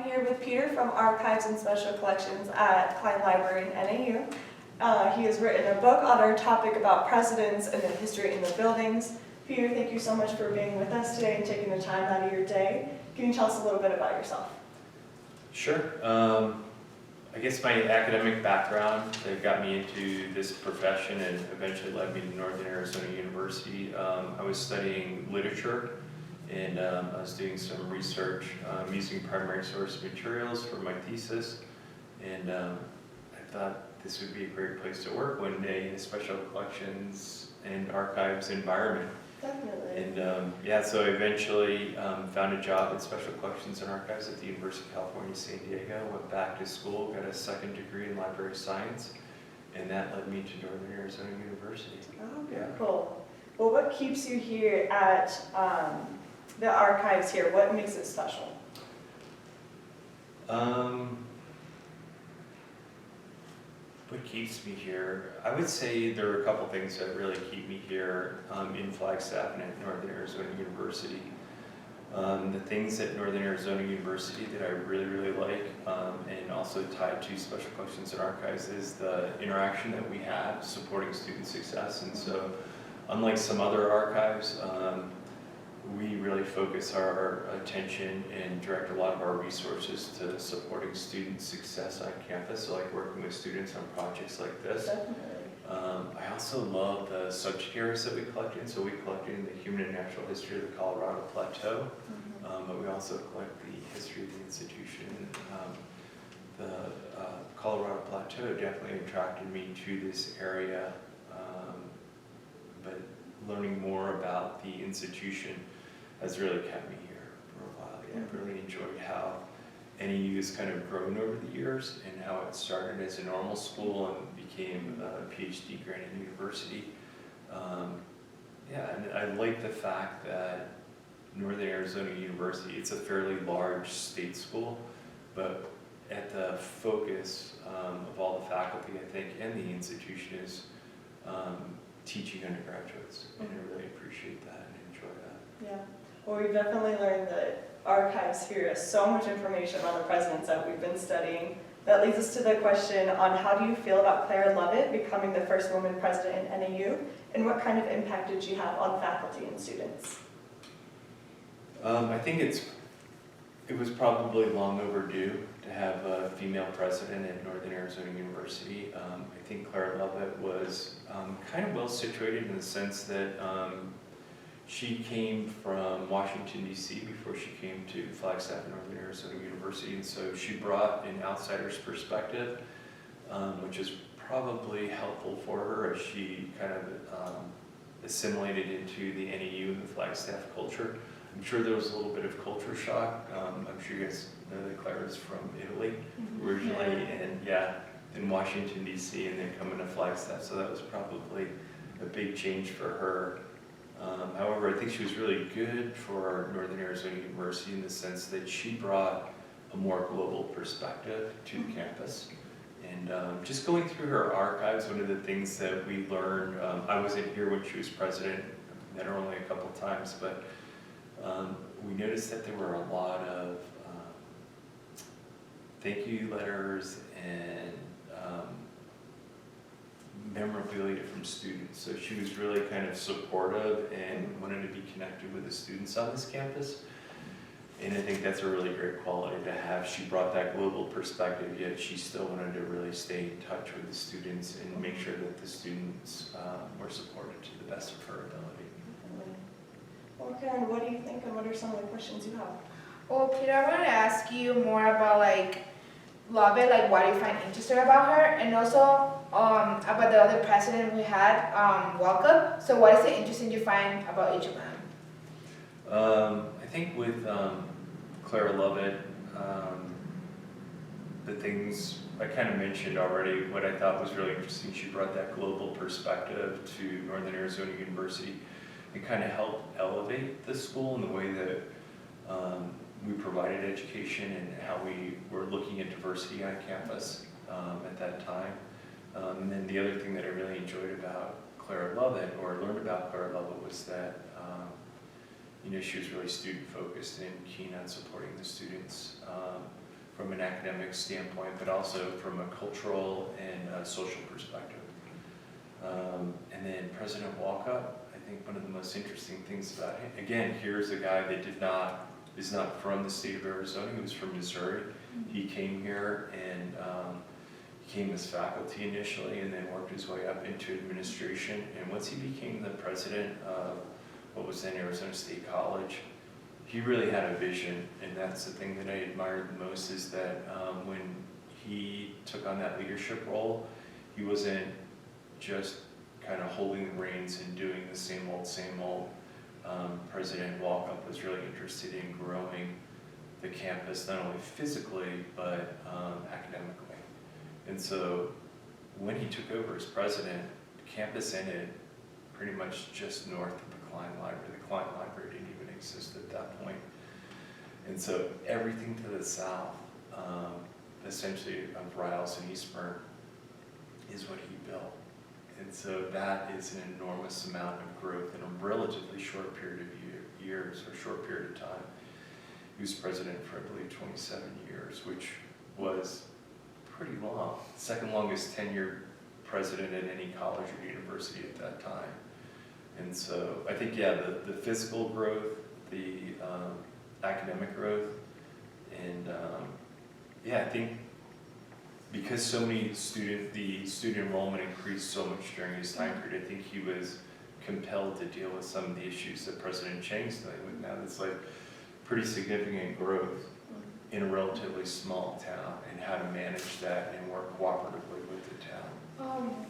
I'm here with Peter from Archives and Special Collections at Klein Library in NAU. He has written a book on our topic about presidents and the history in the buildings. Peter, thank you so much for being with us today and taking the time out of your day. Can you tell us a little bit about yourself? Sure. I guess my academic background that got me into this profession and eventually led me to Northern Arizona University. I was studying literature, and I was doing some research using primary source materials for my thesis, and I thought this would be a great place to work one day in a special collections and archives environment. Definitely. And yeah, so I eventually found a job in special collections and archives at the University of California, San Diego. Went back to school, got a second degree in library science, and that led me to Northern Arizona University. Oh, very cool. Well, what keeps you here at the archives here? What makes it special? What keeps me here? I would say there are a couple things that really keep me here in Flagstaff and at Northern Arizona University. The things at Northern Arizona University that I really like, and also tied to special collections and archives, is the interaction that we have supporting student success. And so, unlike some other archives, we really focus our attention and direct a lot of our resources to supporting student success on campus, so like working with students on projects like this. Definitely. I also love the subject areas that we collect in. So we collect in the human and natural history of the Colorado Plateau, but we also collect the history of the institution. The Colorado Plateau definitely attracted me to this area, but learning more about the institution has really kept me here for a while. Yeah, I've really enjoyed how NAU has kind of grown over the years and how it started as a normal school and became a PhD granting university. Yeah, and I like the fact that Northern Arizona University, it's a fairly large state school, but at the focus of all the faculty, I think, and the institution is teaching undergraduates, and I really appreciate that and enjoy that. Yeah. Well, we've definitely learned that archives here has so much information on the presidents that we've been studying. That leads us to the question on how do you feel about Clara Lovett becoming the first woman president in NAU, and what kind of impact did she have on faculty and students? I think it was probably long overdue to have a female president at Northern Arizona University. I think Clara Lovett was kind of well situated in the sense that she came from Washington, D.C. before she came to Flagstaff Northern Arizona University, and so she brought an outsider's perspective, which is probably helpful for her as she kind of assimilated into the NAU and the Flagstaff culture. I'm sure there was a little bit of culture shock. I'm sure you guys know that Clara's from Italy originally, and yeah, in Washington, D.C., and then coming to Flagstaff, so that was probably a big change for her. However, I think she was really good for Northern Arizona University in the sense that she brought a more global perspective to the campus. And just going through her archives, one of the things that we learned, I wasn't here when she was president, met her only a couple times, but we noticed that there were a lot of thank you letters and memorabilia from students. So she was really kind of supportive and wanted to be connected with the students on this campus. And I think that's a really great quality to have. She brought that global perspective, yet she still wanted to really stay in touch with the students and make sure that the students were supported to the best of her ability. Well, Karen, what do you think, and what are some of the questions you have? Well, Peter, I wanted to ask you more about Lovett, what do you find interesting about her, and also about the other president we had, Walkup. So what is it interesting you find about each of them? I think with Clara Lovett, the things I kind of mentioned already, what I thought was really interesting, she brought that global perspective to Northern Arizona University and kind of helped elevate the school in the way that we provided education and how we were looking at diversity on campus at that time. And then the other thing that I really enjoyed about Clara Lovett, or learned about Clara Lovett, was that she was really student focused and keen on supporting the students. from an academic standpoint, but also from a cultural and social perspective. And then President Walkup, I think one of the most interesting things about him, again, here's a guy that is not from the state of Arizona, he was from Missouri. He came here and came as faculty initially and then worked his way up into administration. And once he became the president of what was then Arizona State College, he really had a vision, and that's the thing that I admired the most, is that when he took on that leadership role, he wasn't just kind of holding the reins and doing the same old. President Walkup was really interested in growing the campus, not only physically, but academically. And so when he took over as president, the campus ended pretty much just north of the Klein Library. The Klein Library didn't even exist at that point. And so everything to the south, essentially of Riles and Eastburn, is what he built. And so that is an enormous amount of growth in a relatively short period of years, or short period of time. He was president for, I believe, 27 years, which was pretty long. Second longest tenured president at any college or university at that time. And so I think, yeah, the physical growth, the academic growth, and yeah, I think because so many the student enrollment increased so much during his time period, I think he was compelled to deal with some of the issues that President Chang's dealing with now. That's like pretty significant growth in a relatively small town, and how to manage that and work cooperatively with the town.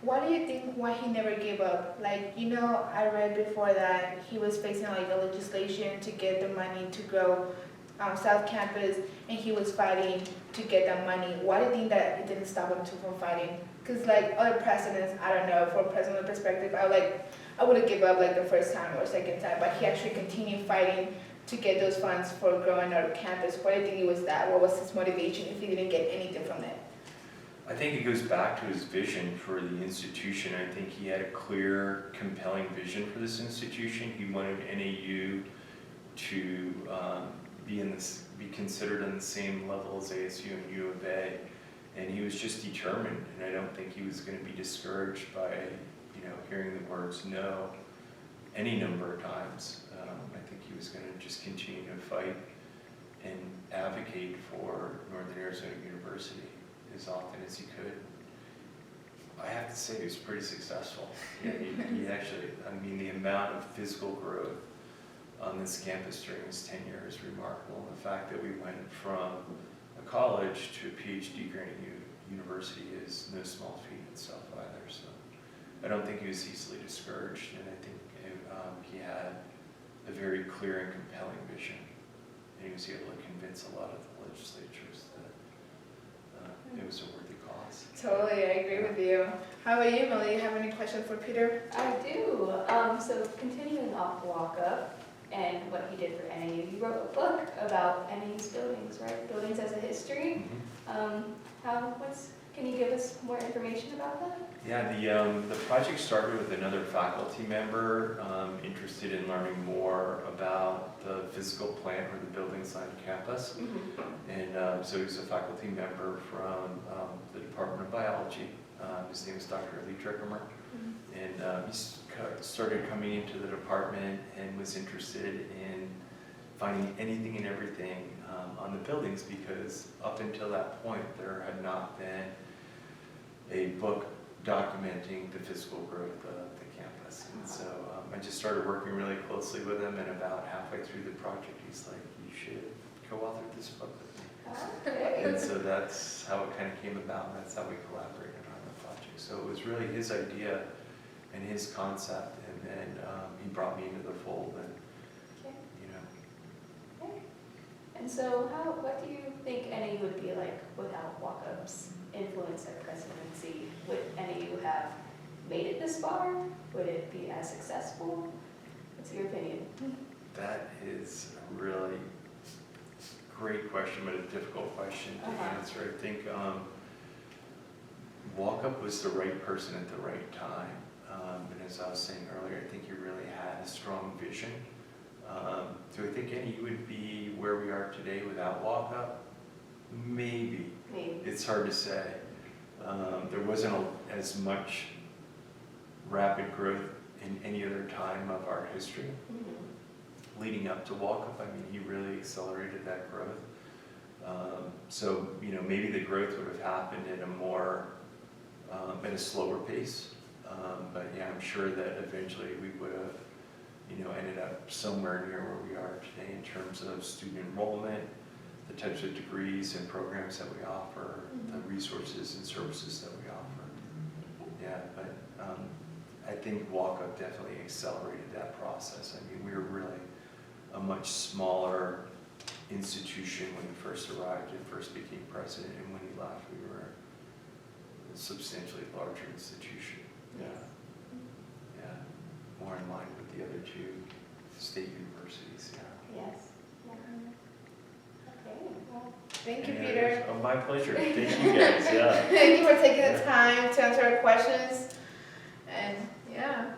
What do you think why he never gave up? Like, you know, I read before that he was facing like the legislation to get the money to grow South Campus, and he was fighting to get that money. Why do you think that it didn't stop him from fighting? Because like other presidents, I don't know, from a personal perspective, I would have given up like the first time or second time, but he actually continued fighting to get those funds for growing our campus. Why do you think it was that? What was his motivation if he didn't get anything from it? I think it goes back to his vision for the institution. I think he had a clear, compelling vision for this institution. He wanted NAU to be considered on the same level as ASU and U of A, and he was just determined. And I don't think he was going to be discouraged by, hearing the words no any number of times. I think he was going to just continue to fight and advocate for Northern Arizona University as often as he could. I have to say he was pretty successful. Yeah, he actually, the amount of physical growth on this campus during his tenure is remarkable. The fact that we went from a college to a PhD granting university is no small feat itself either. So I don't think he was easily discouraged, and I think he had a very clear and compelling vision, and he was able to convince a lot of the legislatures that it was a worthy cause. Totally, I agree with you. How about you, Millie? You have any questions for Peter? I do. So continuing off Walkup and what he did for NAU, you wrote a book about NAU's buildings, right? Buildings as a History. Can you give us more information about that? Yeah, the project started with another faculty member interested in learning more about the physical plant or the buildings on campus. And so he's a faculty member from the Department of Biology. His name is Dr. Lee Trickermer. And he started coming into the department and was interested in finding anything and everything on the buildings, because up until that point there had not been a book documenting the physical growth of the campus. And so I just started working really closely with him, and about halfway through the project he's like, you should co-author this book with me. Okay. And so that's how it kind of came about, and that's how we collaborated on the project. So it was really his idea and his concept, and then he brought me into the fold, and Okay. And so what do you think NAU would be like without Walkup's influence at presidency? Would NAU have made it this far? Would it be as successful? What's your opinion? that is a really great question, but a difficult question to answer. I think Walkup was the right person at the right time. And as I was saying earlier, I think he really had a strong vision. Do I think NAU would be where we are today without Walkup? Maybe. Maybe. It's hard to say. There wasn't as much rapid growth in any other time of our history. Mhm. Leading up to walk-up, I mean, he really accelerated that growth. So, you know, maybe the growth would have happened at a more, at a slower pace. But yeah, I'm sure that eventually we would have, you know, ended up somewhere near where we are today in terms of student enrollment, the types of degrees and programs that we offer, the resources and services that we offer. Yeah, but I think walk-up definitely accelerated that process. I mean, we were really a much smaller institution when he first arrived and first became president, and when he left, we were a substantially larger institution. Yeah, yeah, more in line with the other two state universities. Yeah. Yes. Yeah. Okay, well, Thank you, Any Peter. others? Oh, my pleasure. Thank you guys. Yeah. Thank you for taking the time to answer our questions. And yeah,